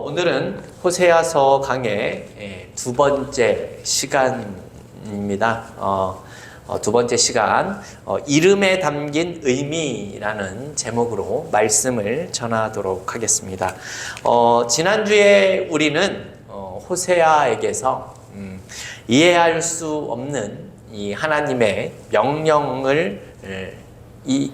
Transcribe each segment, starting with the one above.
오늘은 호세아서 강의 두 번째 시간입니다. 두 번째 시간, 이름에 담긴 의미라는 제목으로 말씀을 전하도록 하겠습니다. 지난주에 우리는 호세아에게서 이해할 수 없는 이 하나님의 명령을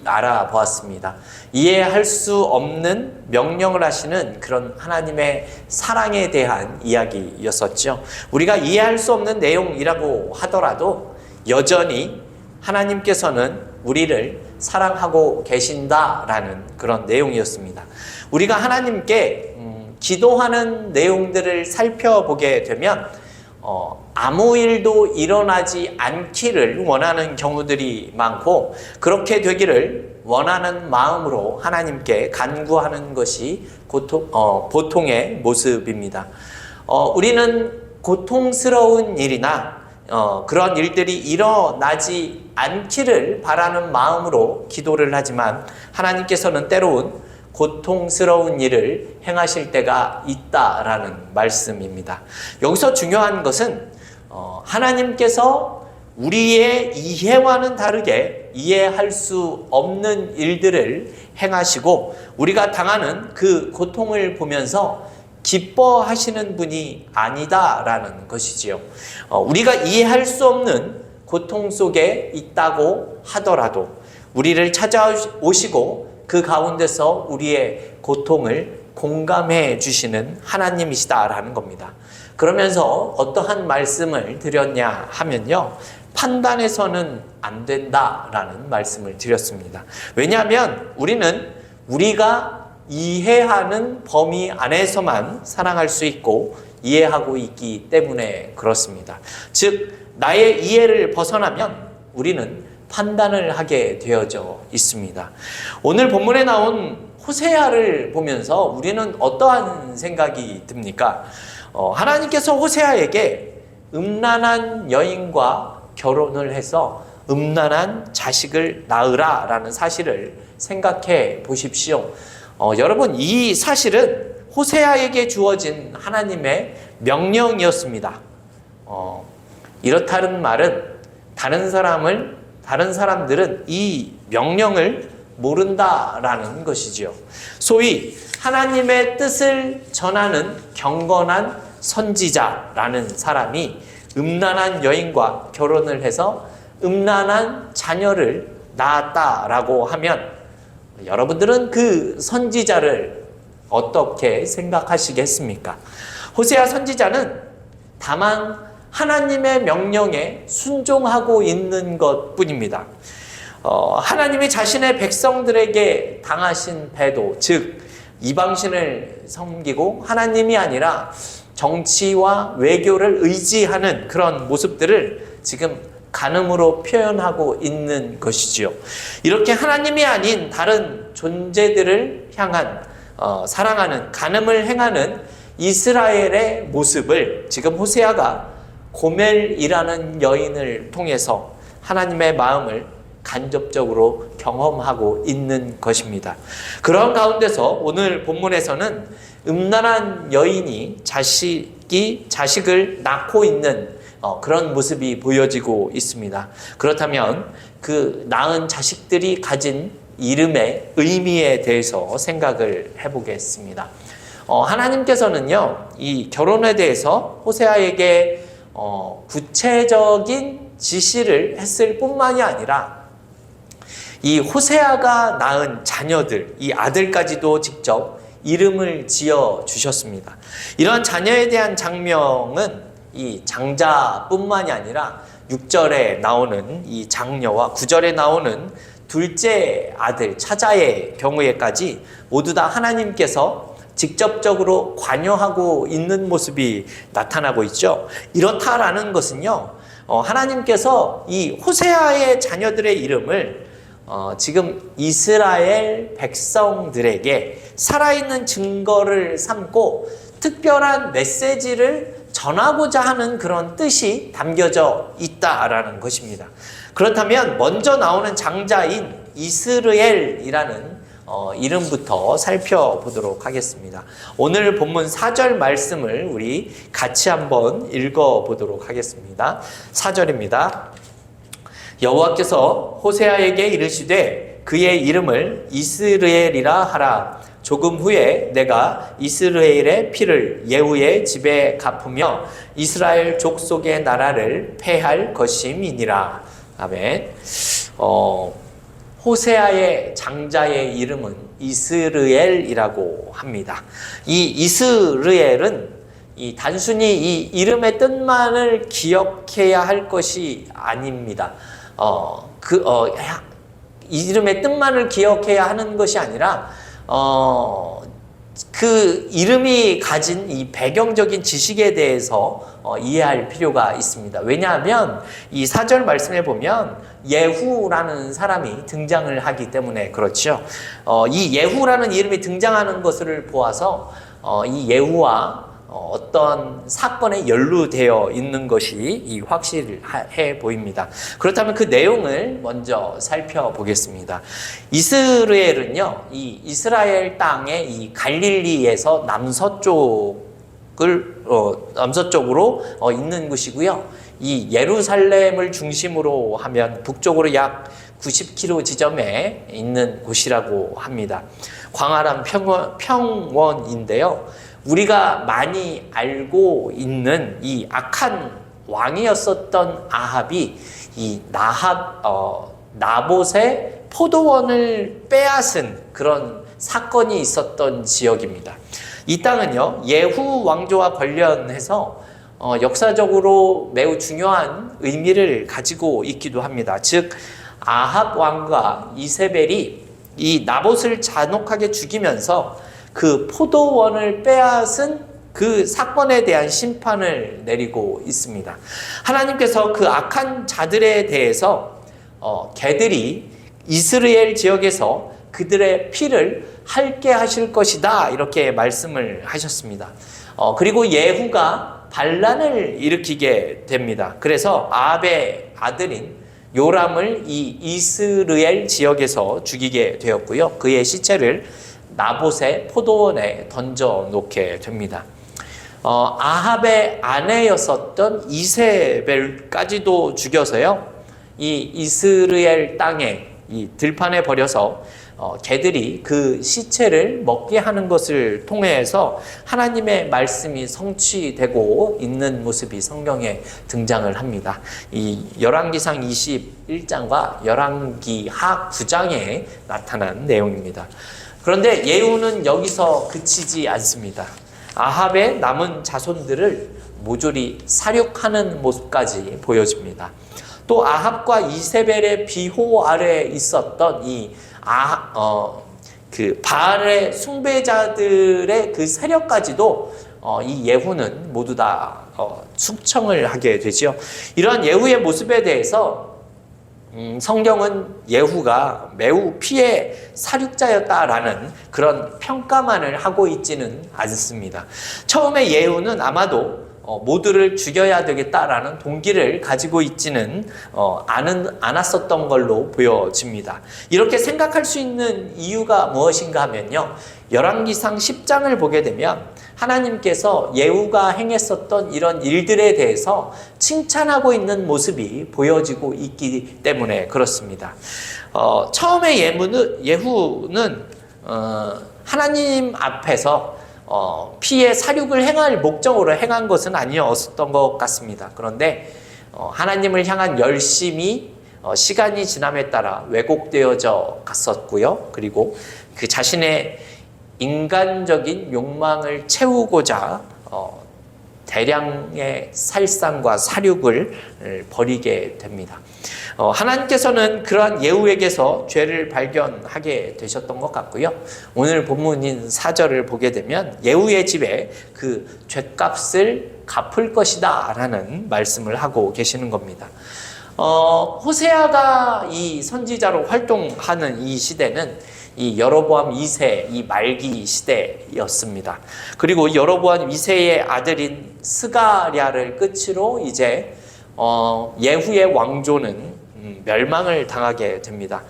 알아보았습니다. 이해할 수 없는 명령을 하시는 그런 하나님의 사랑에 대한 이야기였었죠. 우리가 이해할 수 없는 내용이라고 하더라도 여전히 하나님께서는 우리를 사랑하고 계신다라는 그런 내용이었습니다. 우리가 하나님께 기도하는 내용들을 살펴보게 되면 아무 일도 일어나지 않기를 원하는 경우들이 많고, 그렇게 되기를 원하는 마음으로 하나님께 간구하는 것이 보통의 모습입니다. 우리는 고통스러운 일이나 그런 일들이 일어나지 않기를 바라는 마음으로 기도를 하지만, 하나님께서는 때로는 고통스러운 일을 행하실 때가 있다라는 말씀입니다. 여기서 중요한 것은 하나님께서 우리의 이해와는 다르게 이해할 수 없는 일들을 행하시고, 우리가 당하는 그 고통을 보면서 기뻐하시는 분이 아니다라는 것이지요. 우리가 이해할 수 없는 고통 속에 있다고 하더라도 우리를 찾아오시고 그 가운데서 우리의 고통을 공감해 주시는 하나님이시다라는 겁니다. 그러면서 어떠한 말씀을 드렸냐 하면요, 판단해서는 안 된다라는 말씀을 드렸습니다. 왜냐하면 우리는 우리가 이해하는 범위 안에서만 사랑할 수 있고 이해하고 있기 때문에 그렇습니다. 즉, 나의 이해를 벗어나면 우리는 판단을 하게 되어져 있습니다. 오늘 본문에 나온 호세아를 보면서 우리는 어떠한 생각이 듭니까? 하나님께서 호세아에게 음란한 여인과 결혼을 해서 음란한 자식을 낳으라 라는 사실을 생각해 보십시오. 여러분, 이 사실은 호세아에게 주어진 하나님의 명령이었습니다. 이렇다는 말은 다른 사람들은 이 명령을 모른다라는 것이지요. 소위 하나님의 뜻을 전하는 경건한 선지자라는 사람이 음란한 여인과 결혼을 해서 음란한 자녀를 낳았다라고 하면 여러분들은 그 선지자를 어떻게 생각하시겠습니까? 호세아 선지자는 다만 하나님의 명령에 순종하고 있는 것뿐입니다. 하나님이 자신의 백성들에게 당하신 배도, 즉 이방신을 섬기고 하나님이 아니라 정치와 외교를 의지하는 그런 모습들을 지금 간음으로 표현하고 있는 것이지요. 이렇게 하나님이 아닌 다른 존재들을 향한 사랑하는, 간음을 행하는 이스라엘의 모습을 지금 호세아가 고멜이라는 여인을 통해서 하나님의 마음을 간접적으로 경험하고 있는 것입니다. 그런 가운데서 오늘 본문에서는 음란한 여인이 자식을 낳고 있는 그런 모습이 보여지고 있습니다. 그렇다면 그 낳은 자식들이 가진 이름의 의미에 대해서 생각을 해보겠습니다. 하나님께서는요, 이 결혼에 대해서 호세아에게 구체적인 지시를 했을 뿐만이 아니라 이 호세아가 낳은 자녀들, 이 아들까지도 직접 이름을 지어 주셨습니다. 이런 자녀에 대한 장명은 이 장자뿐만이 아니라 6절에 나오는 이 장녀와 9절에 나오는 둘째 아들 차자의 경우에까지 모두 다 하나님께서 직접적으로 관여하고 있는 모습이 나타나고 있죠. 이렇다라는 것은요, 하나님께서 이 호세아의 자녀들의 이름을 지금 이스라엘 백성들에게 살아있는 증거를 삼고 특별한 메시지를 전하고자 하는 그런 뜻이 담겨져 있다라는 것입니다. 그렇다면 먼저 나오는 장자인 이스라엘이라는 이름부터 살펴보도록 하겠습니다. 오늘 본문 4절 말씀을 우리 같이 한번 읽어보도록 하겠습니다. 4절입니다. 여호와께서 호세아에게 이르시되 그의 이름을 이스르엘이라 하라. 조금 후에 내가 이스라엘의 피를 예후의 집에 갚으며 이스라엘 족속의 나라를 패할 것임이니라. 아멘. 호세아의 장자의 이름은 이스르엘이라고 합니다. 이 이스르엘은 단순히 이 이름의 뜻만을 기억해야 할 것이 아닙니다. 이름의 뜻만을 기억해야 하는 것이 아니라 그 이름이 가진 이 배경적인 지식에 대해서 이해할 필요가 있습니다. 왜냐하면 이 4절 말씀에 보면 예후라는 사람이 등장을 하기 때문에 그렇죠. 이 예후라는 이름이 등장하는 것을 보아서 이 예후와 어떤 사건에 연루되어 있는 것이 확실해 보입니다. 그렇다면 그 내용을 먼저 살펴보겠습니다. 이스라엘은요, 이 이스라엘 땅의 이 갈릴리에서 남서쪽으로 있는 곳이고요. 이 예루살렘을 중심으로 하면 북쪽으로 약 90km 지점에 있는 곳이라고 합니다. 광활한 평원인데요. 우리가 많이 알고 있는 이 악한 왕이었었던 아합이 이 나봇의 포도원을 빼앗은 그런 사건이 있었던 지역입니다. 이 땅은요, 예후 왕조와 관련해서 역사적으로 매우 중요한 의미를 가지고 있기도 합니다. 즉, 아합 왕과 이세벨이 이 나봇을 잔혹하게 죽이면서 그 포도원을 빼앗은 그 사건에 대한 심판을 내리고 있습니다. 하나님께서 그 악한 자들에 대해서 개들이 이스라엘 지역에서 그들의 피를 핥게 하실 것이다, 이렇게 말씀을 하셨습니다. 그리고 예후가 반란을 일으키게 됩니다. 그래서 아합의 아들인 요람을 이 이스라엘 지역에서 죽이게 되었고요. 그의 시체를 나봇의 포도원에 던져 놓게 됩니다. 아합의 아내였었던 이세벨까지도 죽여서요, 이 이스라엘 땅에 이 들판에 버려서 개들이 그 시체를 먹게 하는 것을 통해서 하나님의 말씀이 성취되고 있는 모습이 성경에 등장을 합니다. 이 열왕기상 21장과 열왕기하 9장에 나타난 내용입니다. 그런데 예후는 여기서 그치지 않습니다. 아합의 남은 자손들을 모조리 살육하는 모습까지 보여집니다. 또 아합과 이세벨의 비호 아래 있었던 그 바알의 숭배자들의 그 세력까지도 이 예후는 모두 다 숙청을 하게 되죠. 이러한 예후의 모습에 대해서 성경은 예후가 매우 피해 살육자였다라는 그런 평가만을 하고 있지는 않습니다. 처음에 예후는 아마도 모두를 죽여야 되겠다라는 동기를 가지고 있지는 않았었던 걸로 보여집니다. 이렇게 생각할 수 있는 이유가 무엇인가 하면요, 열왕기상 10장을 보게 되면 하나님께서 예후가 행했었던 이런 일들에 대해서 칭찬하고 있는 모습이 보여지고 있기 때문에 그렇습니다. 처음에 예후는 하나님 앞에서 피해 살육을 행할 목적으로 행한 것은 아니었던 것 같습니다. 그런데 하나님을 향한 열심이 시간이 지남에 따라 왜곡되어져 갔었고요. 그리고 그 자신의 인간적인 욕망을 채우고자 대량의 살상과 살육을 벌이게 됩니다. 하나님께서는 그러한 예후에게서 죄를 발견하게 되셨던 것 같고요. 오늘 본문인 4절을 보게 되면 예후의 집에 그 죄값을 갚을 것이다 라는 말씀을 하고 계시는 겁니다. 호세아가 이 선지자로 활동하는 이 시대는 이 여로보암 2세 이 말기 시대였습니다. 그리고 여로보암 2세의 아들인 스가랴를 끝으로 이제 예후의 왕조는 멸망을 당하게 됩니다.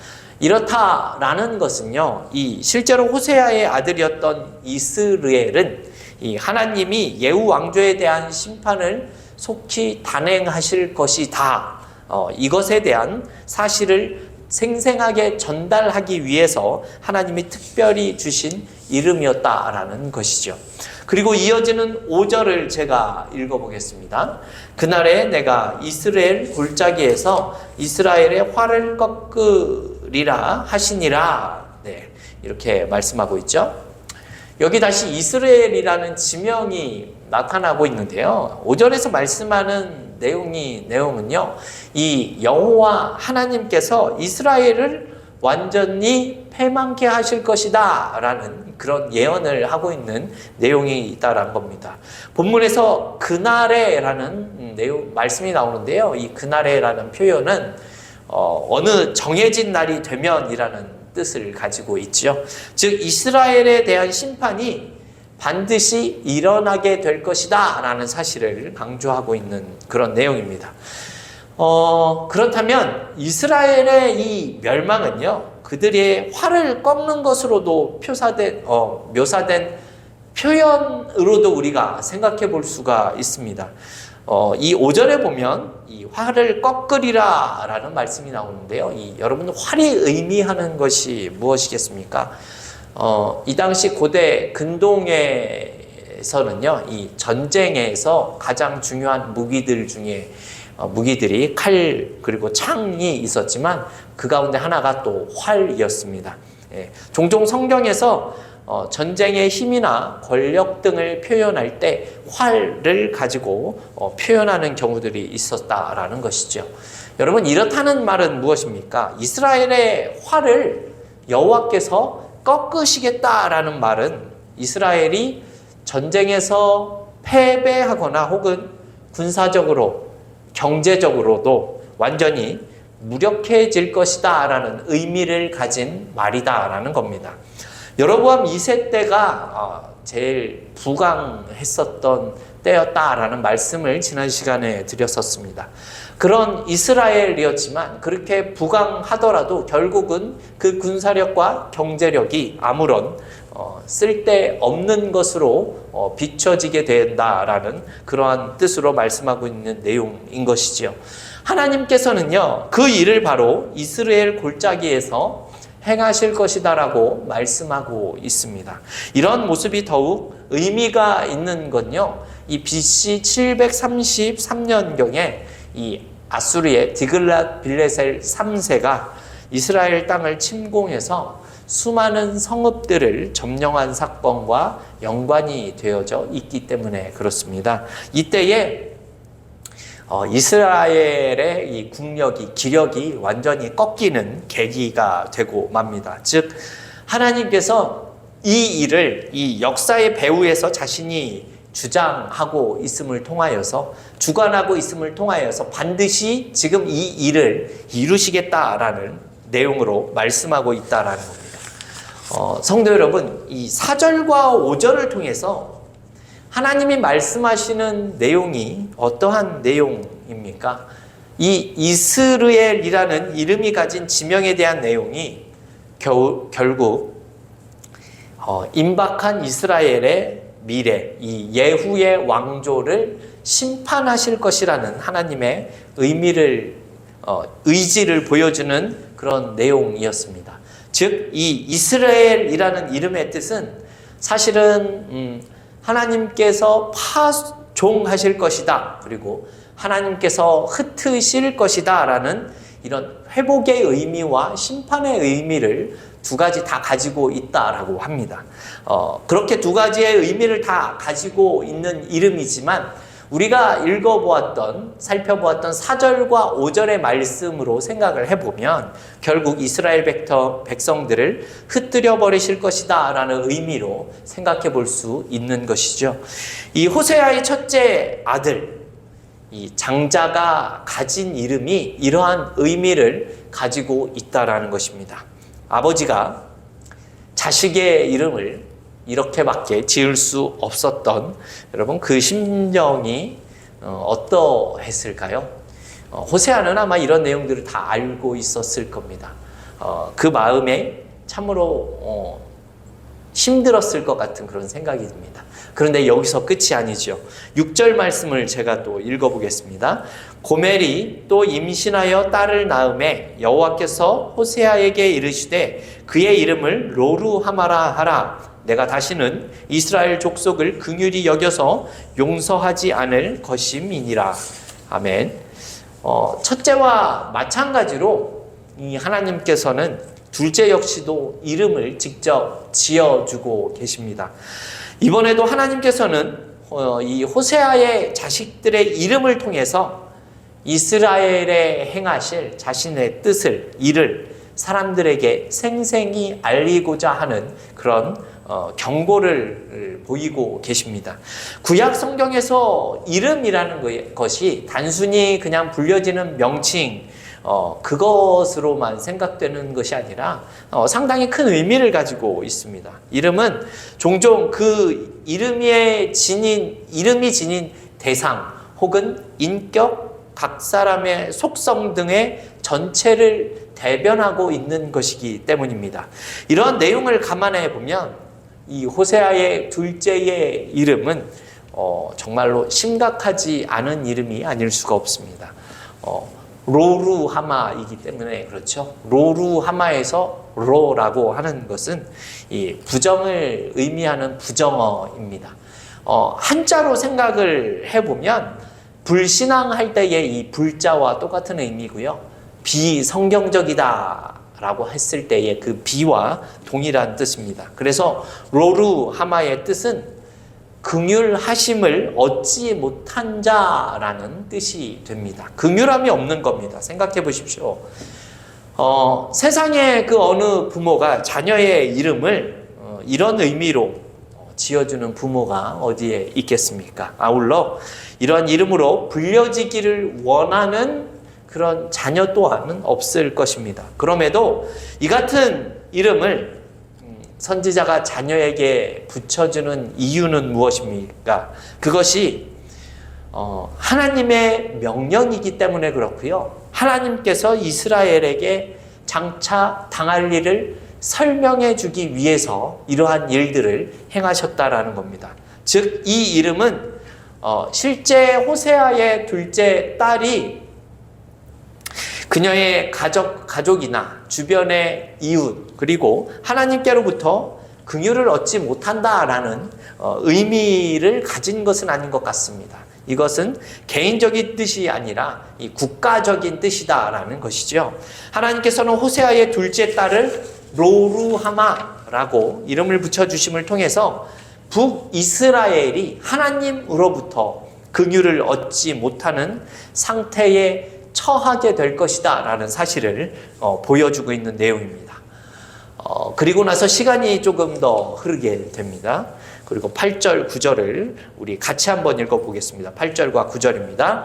이렇다라는 것은요, 이 실제로 호세아의 아들이었던 이스르엘은 이 하나님이 예후 왕조에 대한 심판을 속히 단행하실 것이다. 이것에 대한 사실을 생생하게 전달하기 위해서 하나님이 특별히 주신 이름이었다라는 것이죠. 그리고 이어지는 5절을 제가 읽어보겠습니다. 그날에 내가 이스라엘 골짜기에서 이스라엘의 활을 꺾으리라 하시니라. 네, 이렇게 말씀하고 있죠. 여기 다시 이스라엘이라는 지명이 나타나고 있는데요. 5절에서 말씀하는 내용은요, 이 여호와 하나님께서 이스라엘을 완전히 패망케 하실 것이다 라는 그런 예언을 하고 있는 내용이 있다라는 겁니다. 본문에서 그날에 라는 말씀이 나오는데요. 이 그날에 라는 표현은 어느 정해진 날이 되면이라는 뜻을 가지고 있죠. 즉 이스라엘에 대한 심판이 반드시 일어나게 될 것이다 라는 사실을 강조하고 있는 그런 내용입니다. 그렇다면 이스라엘의 이 멸망은요, 그들의 활을 꺾는 것으로도 묘사된 표현으로도 우리가 생각해 볼 수가 있습니다. 이 5절에 보면 이 활을 꺾으리라 라는 말씀이 나오는데요. 여러분, 활이 의미하는 것이 무엇이겠습니까? 이 당시 고대 근동에서는요, 이 전쟁에서 가장 중요한 무기들 중에 무기들이 칼 그리고 창이 있었지만 그 가운데 하나가 또 활이었습니다. 종종 성경에서 전쟁의 힘이나 권력 등을 표현할 때 활을 가지고 표현하는 경우들이 있었다라는 것이죠. 여러분, 이렇다는 말은 무엇입니까? 이스라엘의 활을 여호와께서 꺾으시겠다라는 말은 이스라엘이 전쟁에서 패배하거나 혹은 군사적으로 경제적으로도 완전히 무력해질 것이다 라는 의미를 가진 말이다 라는 겁니다. 여로보암 2세 때가 제일 부강했었던 때였다라는 말씀을 지난 시간에 드렸었습니다. 그런 이스라엘이었지만 그렇게 부강하더라도 결국은 그 군사력과 경제력이 아무런 쓸데없는 것으로 비춰지게 된다라는 그러한 뜻으로 말씀하고 있는 내용인 것이지요. 하나님께서는요, 그 일을 바로 이스라엘 골짜기에서 행하실 것이다라고 말씀하고 있습니다. 이런 모습이 더욱 의미가 있는 건요, 이 BC 733년경에 이 아수르의 디글랏 빌레셀 3세가 이스라엘 땅을 침공해서 수많은 성읍들을 점령한 사건과 연관이 되어져 있기 때문에 그렇습니다. 이때에 이스라엘의 이 국력이, 기력이 완전히 꺾이는 계기가 되고 맙니다. 즉, 하나님께서 이 일을 이 역사의 배후에서 자신이 주장하고 있음을 통하여서, 주관하고 있음을 통하여서 반드시 지금 이 일을 이루시겠다라는 내용으로 말씀하고 있다라는 겁니다. 성도 여러분, 이 4절과 5절을 통해서 하나님이 말씀하시는 내용이 어떠한 내용입니까? 이 이스라엘이라는 이름이 가진 지명에 대한 내용이 결국 임박한 이스라엘의 미래, 이 예후의 왕조를 심판하실 것이라는 하나님의 의지를 보여주는 그런 내용이었습니다. 즉, 이 이스라엘이라는 이름의 뜻은 사실은 하나님께서 파종하실 것이다, 그리고 하나님께서 흩으실 것이다 라는 이런 회복의 의미와 심판의 의미를 두 가지 다 가지고 있다라고 합니다. 그렇게 두 가지의 의미를 다 가지고 있는 이름이지만 우리가 살펴보았던 4절과 5절의 말씀으로 생각을 해보면 결국 이스라엘 백성들을 흩뜨려 버리실 것이다 라는 의미로 생각해 볼 수 있는 것이죠. 이 호세아의 첫째 아들, 이 장자가 가진 이름이 이러한 의미를 가지고 있다라는 것입니다. 아버지가 자식의 이름을 이렇게밖에 지을 수 없었던, 여러분, 그 심정이 어떠했을까요? 호세아는 아마 이런 내용들을 다 알고 있었을 겁니다. 그 마음에 참으로 힘들었을 것 같은 그런 생각이 듭니다. 그런데 여기서 끝이 아니죠. 6절 말씀을 제가 또 읽어보겠습니다. 고멜이 또 임신하여 딸을 낳음에 여호와께서 호세아에게 이르시되 그의 이름을 로루하마라 하라. 내가 다시는 이스라엘 족속을 긍휼히 여겨서 용서하지 않을 것임이니라. 아멘. 첫째와 마찬가지로 이 하나님께서는 둘째 역시도 이름을 직접 지어주고 계십니다. 이번에도 하나님께서는 이 호세아의 자식들의 이름을 통해서 이스라엘에 행하실 자신의 뜻을, 일을 사람들에게 생생히 알리고자 하는 그런 경고를 보이고 계십니다. 구약 성경에서 이름이라는 것이 단순히 그냥 불려지는 명칭, 그것으로만 생각되는 것이 아니라 상당히 큰 의미를 가지고 있습니다. 이름은 종종 그 이름이 지닌 대상 혹은 인격, 각 사람의 속성 등의 전체를 대변하고 있는 것이기 때문입니다. 이런 내용을 감안해 보면 이 호세아의 둘째의 이름은 정말로 심각하지 않은 이름이 아닐 수가 없습니다. 로루하마이기 때문에 그렇죠. 로루하마에서 로라고 하는 것은 이 부정을 의미하는 부정어입니다. 한자로 생각을 해보면 불신앙할 때의 이 불자와 똑같은 의미고요. 비성경적이다 라고 했을 때의 그 비와 동일한 뜻입니다. 그래서 로루하마의 뜻은 긍휼하심을 얻지 못한 자라는 뜻이 됩니다. 긍휼함이 없는 겁니다. 생각해 보십시오. 세상의 그 어느 부모가 자녀의 이름을 이런 의미로 지어주는 부모가 어디에 있겠습니까? 아울러 이런 이름으로 불려지기를 원하는 그런 자녀 또한 없을 것입니다. 그럼에도 이 같은 이름을 선지자가 자녀에게 붙여주는 이유는 무엇입니까? 그것이 하나님의 명령이기 때문에 그렇고요. 하나님께서 이스라엘에게 장차 당할 일을 설명해 주기 위해서 이러한 일들을 행하셨다라는 겁니다. 즉, 이 이름은 실제 호세아의 둘째 딸이 그녀의 가족이나 주변의 이웃 그리고 하나님께로부터 긍휼을 얻지 못한다라는 의미를 가진 것은 아닌 것 같습니다. 이것은 개인적인 뜻이 아니라 이 국가적인 뜻이다라는 것이죠. 하나님께서는 호세아의 둘째 딸을 로루하마라고 이름을 붙여주심을 통해서 북이스라엘이 하나님으로부터 긍휼을 얻지 못하는 상태에 처하게 될 것이다 라는 사실을 보여주고 있는 내용입니다. 그리고 나서 시간이 조금 더 흐르게 됩니다. 그리고 8절, 9절을 우리 같이 한번 읽어보겠습니다. 8절과 9절입니다.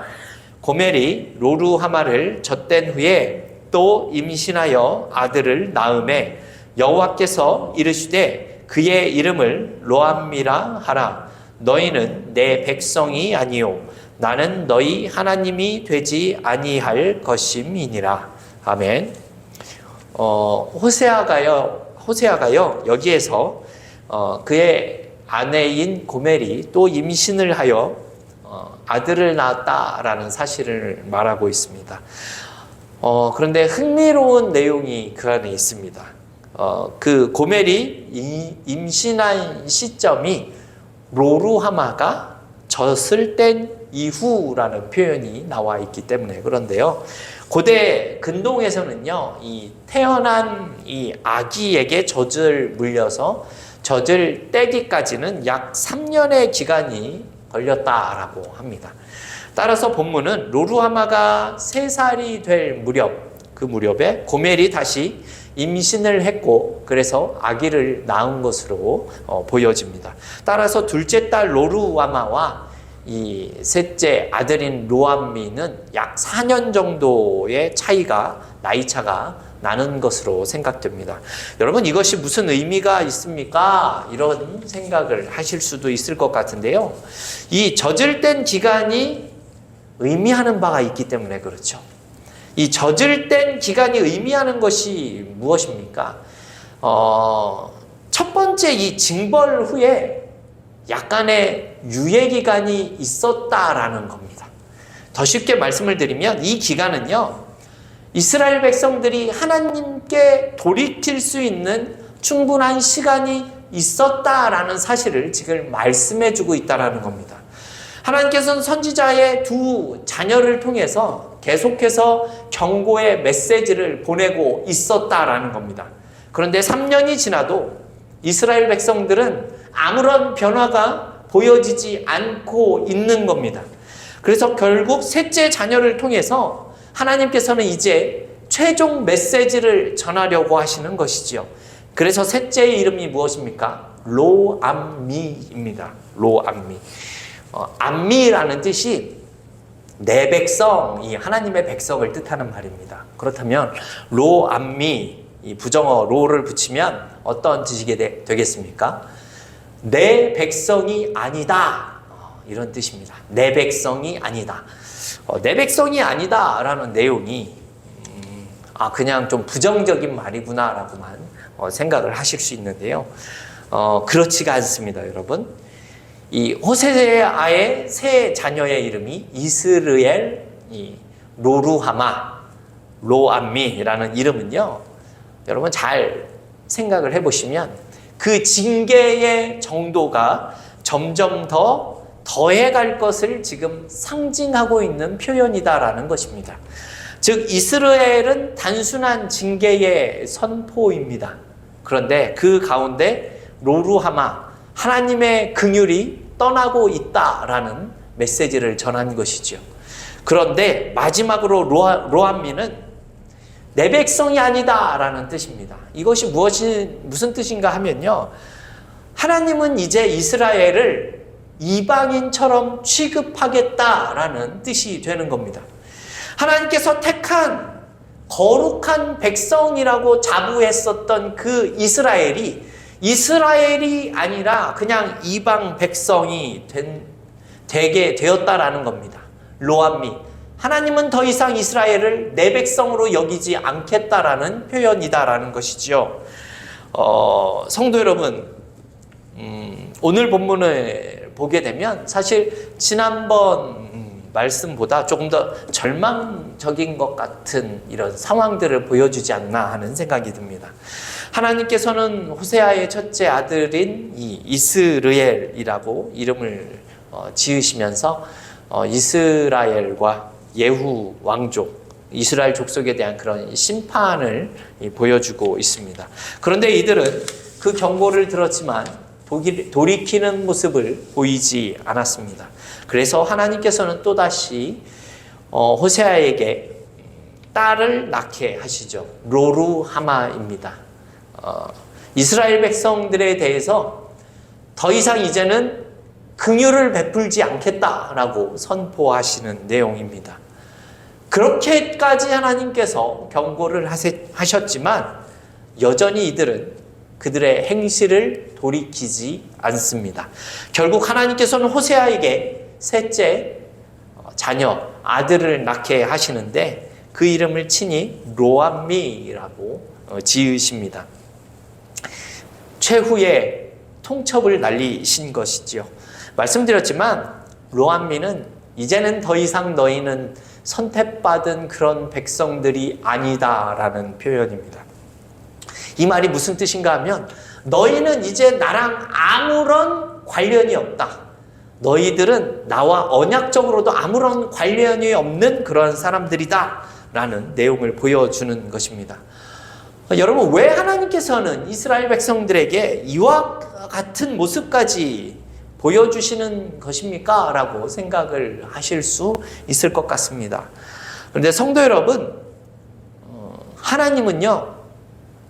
고멜이 로루하마를 젖댄 후에 또 임신하여 아들을 낳음에 여호와께서 이르시되 그의 이름을 로암미라 하라. 너희는 내 백성이 아니요 나는 너희 하나님이 되지 아니할 것임이니라. 아멘. 호세아가요 여기에서 그의 아내인 고멜이 또 임신을 하여 아들을 낳았다라는 사실을 말하고 있습니다. 그런데 흥미로운 내용이 그 안에 있습니다. 그 고멜이 임신한 시점이 로루하마가 젖을 뗀 이후라는 표현이 나와 있기 때문에 그런데요. 고대 근동에서는요, 이 태어난 이 아기에게 젖을 물려서 젖을 떼기까지는 약 3년의 기간이 걸렸다라고 합니다. 따라서 본문은 로루하마가 3살이 될 무렵, 그 무렵에 고멜이 다시 임신을 했고 그래서 아기를 낳은 것으로 보여집니다. 따라서 둘째 딸 로루하마와 이 셋째 아들인 로암미는 약 4년 정도의 차이가, 나이 차가 나는 것으로 생각됩니다. 여러분, 이것이 무슨 의미가 있습니까? 이런 생각을 하실 수도 있을 것 같은데요. 이 젖을 뗀 기간이 의미하는 바가 있기 때문에 그렇죠. 이 젖을 뗀 기간이 의미하는 것이 무엇입니까? 첫 번째 이 징벌 후에 약간의 유예 기간이 있었다라는 겁니다. 더 쉽게 말씀을 드리면 이 기간은요, 이스라엘 백성들이 하나님께 돌이킬 수 있는 충분한 시간이 있었다라는 사실을 지금 말씀해 주고 있다라는 겁니다. 하나님께서는 선지자의 두 자녀를 통해서 계속해서 경고의 메시지를 보내고 있었다라는 겁니다. 그런데 3년이 지나도 이스라엘 백성들은 아무런 변화가 보여지지 않고 있는 겁니다. 그래서 결국 셋째 자녀를 통해서 하나님께서는 이제 최종 메시지를 전하려고 하시는 것이지요. 그래서 셋째의 이름이 무엇입니까? 로암미입니다. 로암미. 암미라는 뜻이 내 백성, 이 하나님의 백성을 뜻하는 말입니다. 그렇다면 로암미, 이 부정어 로를 붙이면 어떤 뜻이 되겠습니까? 내 백성이 아니다, 이런 뜻입니다. 내 백성이 아니다. 내 백성이 아니다 라는 내용이 그냥 좀 부정적인 말이구나 라고만 생각을 하실 수 있는데요. 그렇지가 않습니다, 여러분. 이 호세아의 세 자녀의 이름이 이스르엘, 로루하마, 로암미라는 이름은요, 여러분 잘 생각을 해보시면 그 징계의 정도가 점점 더 더해갈 것을 지금 상징하고 있는 표현이다라는 것입니다. 즉 이스라엘은 단순한 징계의 선포입니다. 그런데 그 가운데 로루하마, 하나님의 긍휼이 떠나고 있다라는 메시지를 전한 것이죠. 그런데 마지막으로 로암미는 내 백성이 아니다라는 뜻입니다. 이것이 무슨 뜻인가 하면요, 하나님은 이제 이스라엘을 이방인처럼 취급하겠다라는 뜻이 되는 겁니다. 하나님께서 택한 거룩한 백성이라고 자부했었던 그 이스라엘이 아니라 그냥 이방 백성이 되게 되었다라는 겁니다. 로암미, 하나님은 더 이상 이스라엘을 내 백성으로 여기지 않겠다라는 표현이다라는 것이죠. 성도 여러분, 오늘 본문을 보게 되면 사실 지난번 말씀보다 조금 더 절망적인 것 같은 이런 상황들을 보여주지 않나 하는 생각이 듭니다. 하나님께서는 호세아의 첫째 아들인 이 이스르엘이라고 이름을 지으시면서 이스라엘과 예후 왕족, 이스라엘 족속에 대한 그런 심판을 보여주고 있습니다. 그런데 이들은 그 경고를 들었지만 돌이키는 모습을 보이지 않았습니다. 그래서 하나님께서는 또다시 호세아에게 딸을 낳게 하시죠. 로루하마입니다. 이스라엘 백성들에 대해서 더 이상 이제는 긍휼을 베풀지 않겠다라고 선포하시는 내용입니다. 그렇게까지 하나님께서 경고를 하셨지만 여전히 이들은 그들의 행실을 돌이키지 않습니다. 결국 하나님께서는 호세아에게 셋째 자녀, 아들을 낳게 하시는데 그 이름을 친히 로암미라고 지으십니다. 최후의 통첩을 날리신 것이지요. 말씀드렸지만 로암미는 이제는 더 이상 너희는 선택받은 그런 백성들이 아니다라는 표현입니다. 이 말이 무슨 뜻인가 하면 너희는 이제 나랑 아무런 관련이 없다. 너희들은 나와 언약적으로도 아무런 관련이 없는 그런 사람들이다 라는 내용을 보여주는 것입니다. 여러분, 왜 하나님께서는 이스라엘 백성들에게 이와 같은 모습까지 보여주시는 것입니까? 라고 생각을 하실 수 있을 것 같습니다. 그런데 성도 여러분, 하나님은요,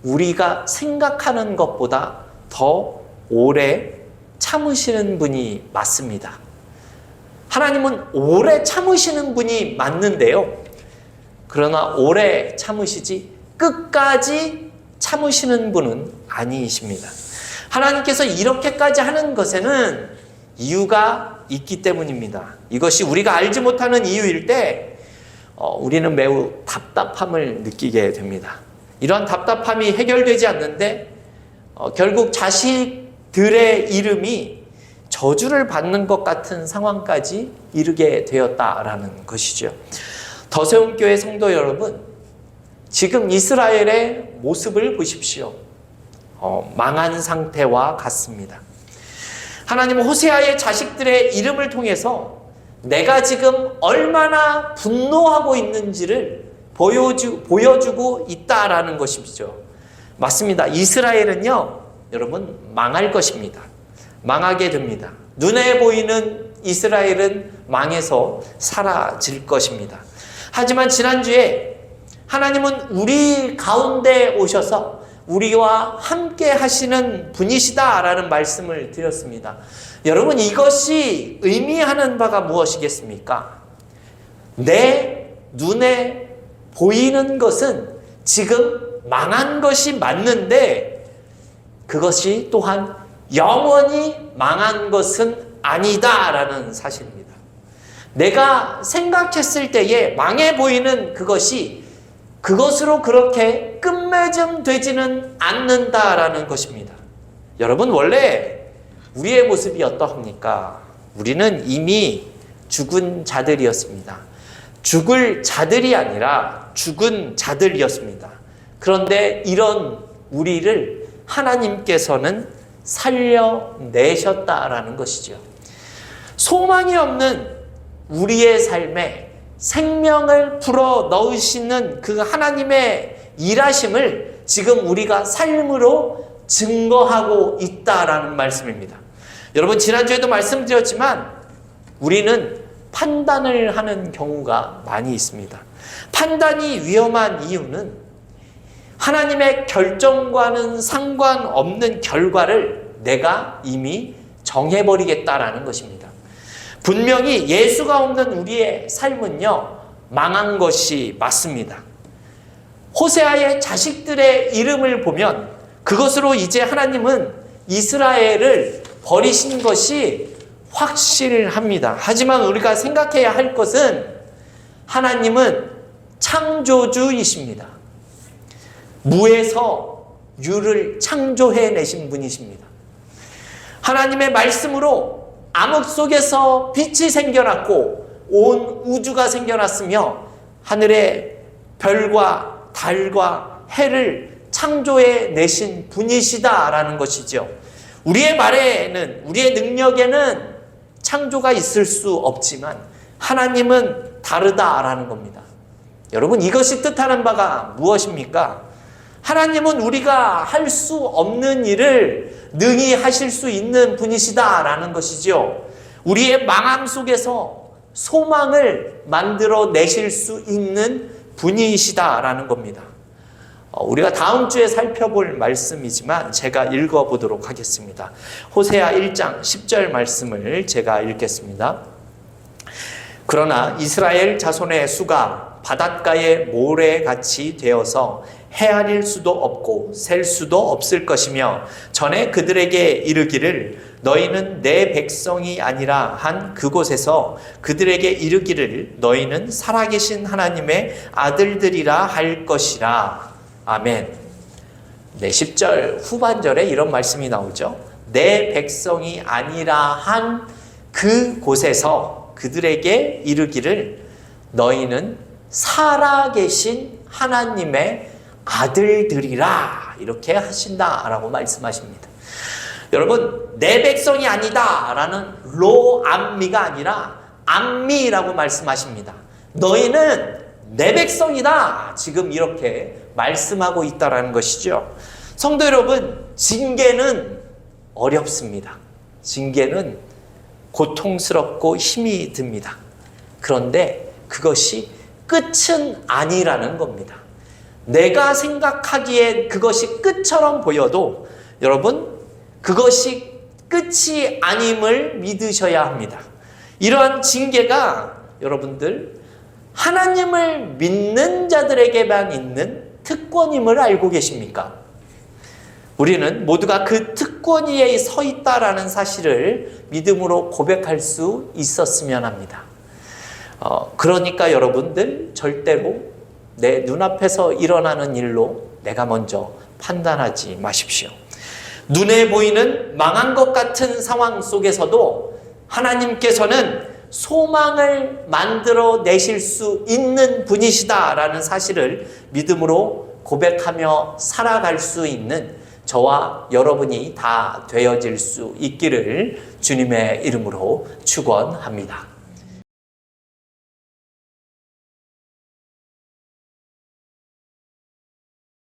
우리가 생각하는 것보다 더 오래 참으시는 분이 맞습니다. 하나님은 오래 참으시는 분이 맞는데요. 그러나 오래 참으시지 끝까지 참으시는 분은 아니십니다. 하나님께서 이렇게까지 하는 것에는 이유가 있기 때문입니다. 이것이 우리가 알지 못하는 이유일 때 우리는 매우 답답함을 느끼게 됩니다. 이러한 답답함이 해결되지 않는데 결국 자식들의 이름이 저주를 받는 것 같은 상황까지 이르게 되었다라는 것이죠. 더세움교회 성도 여러분, 지금 이스라엘의 모습을 보십시오. 망한 상태와 같습니다. 하나님은 호세아의 자식들의 이름을 통해서 내가 지금 얼마나 분노하고 있는지를 보여주고 있다라는 것이죠. 맞습니다. 이스라엘은요, 여러분, 망할 것입니다. 망하게 됩니다. 눈에 보이는 이스라엘은 망해서 사라질 것입니다. 하지만 지난주에 하나님은 우리 가운데 오셔서 우리와 함께 하시는 분이시다라는 말씀을 드렸습니다. 여러분, 이것이 의미하는 바가 무엇이겠습니까? 내 눈에 보이는 것은 지금 망한 것이 맞는데 그것이 또한 영원히 망한 것은 아니다라는 사실입니다. 내가 생각했을 때에 망해 보이는 그것으로 그렇게 끝맺음 되지는 않는다라는 것입니다. 여러분, 원래 우리의 모습이 어떠합니까? 우리는 이미 죽은 자들이었습니다. 죽을 자들이 아니라 죽은 자들이었습니다. 그런데 이런 우리를 하나님께서는 살려내셨다라는 것이죠. 소망이 없는 우리의 삶에 생명을 불어 넣으시는 그 하나님의 일하심을 지금 우리가 삶으로 증거하고 있다라는 말씀입니다. 여러분, 지난주에도 말씀드렸지만 우리는 판단을 하는 경우가 많이 있습니다. 판단이 위험한 이유는 하나님의 결정과는 상관없는 결과를 내가 이미 정해버리겠다라는 것입니다. 분명히 예수가 없는 우리의 삶은요, 망한 것이 맞습니다. 호세아의 자식들의 이름을 보면 그것으로 이제 하나님은 이스라엘을 버리신 것이 확실합니다. 하지만 우리가 생각해야 할 것은 하나님은 창조주이십니다. 무에서 유를 창조해내신 분이십니다. 하나님의 말씀으로 암흑 속에서 빛이 생겨났고 온 우주가 생겨났으며 하늘의 별과 달과 해를 창조해내신 분이시다라는 것이죠. 우리의 말에는, 우리의 능력에는 창조가 있을 수 없지만 하나님은 다르다라는 겁니다. 여러분, 이것이 뜻하는 바가 무엇입니까? 하나님은 우리가 할 수 없는 일을 능히 하실 수 있는 분이시다라는 것이죠. 우리의 망함 속에서 소망을 만들어 내실 수 있는 분이시다라는 겁니다. 우리가 다음 주에 살펴볼 말씀이지만 제가 읽어보도록 하겠습니다. 호세아 1장 10절 말씀을 제가 읽겠습니다. 그러나 이스라엘 자손의 수가 바닷가의 모래같이 되어서 헤아릴 수도 없고 셀 수도 없을 것이며 전에 그들에게 이르기를 너희는 내 백성이 아니라 한 그곳에서 그들에게 이르기를 너희는 살아계신 하나님의 아들들이라 할 것이라. 아멘. 네, 10절 후반절에 이런 말씀이 나오죠. 내 백성이 아니라 한 그곳에서 그들에게 이르기를 너희는 살아계신 하나님의 아들들이라 이렇게 하신다라고 말씀하십니다. 여러분, 내 백성이 아니다라는 로암미가 아니라 암미라고 말씀하십니다. 너희는 내 백성이다 지금 이렇게 말씀하고 있다라는 것이죠. 성도 여러분, 징계는 어렵습니다. 징계는 고통스럽고 힘이 듭니다. 그런데 그것이 끝은 아니라는 겁니다. 내가 생각하기에 그것이 끝처럼 보여도 여러분, 그것이 끝이 아님을 믿으셔야 합니다. 이러한 징계가 여러분들 하나님을 믿는 자들에게만 있는 특권임을 알고 계십니까? 우리는 모두가 그 특권 위에 서 있다라는 사실을 믿음으로 고백할 수 있었으면 합니다. 그러니까 여러분들 절대로 내 눈앞에서 일어나는 일로 내가 먼저 판단하지 마십시오. 눈에 보이는 망한 것 같은 상황 속에서도 하나님께서는 소망을 만들어 내실 수 있는 분이시다라는 사실을 믿음으로 고백하며 살아갈 수 있는 저와 여러분이 다 되어질 수 있기를 주님의 이름으로 축원합니다.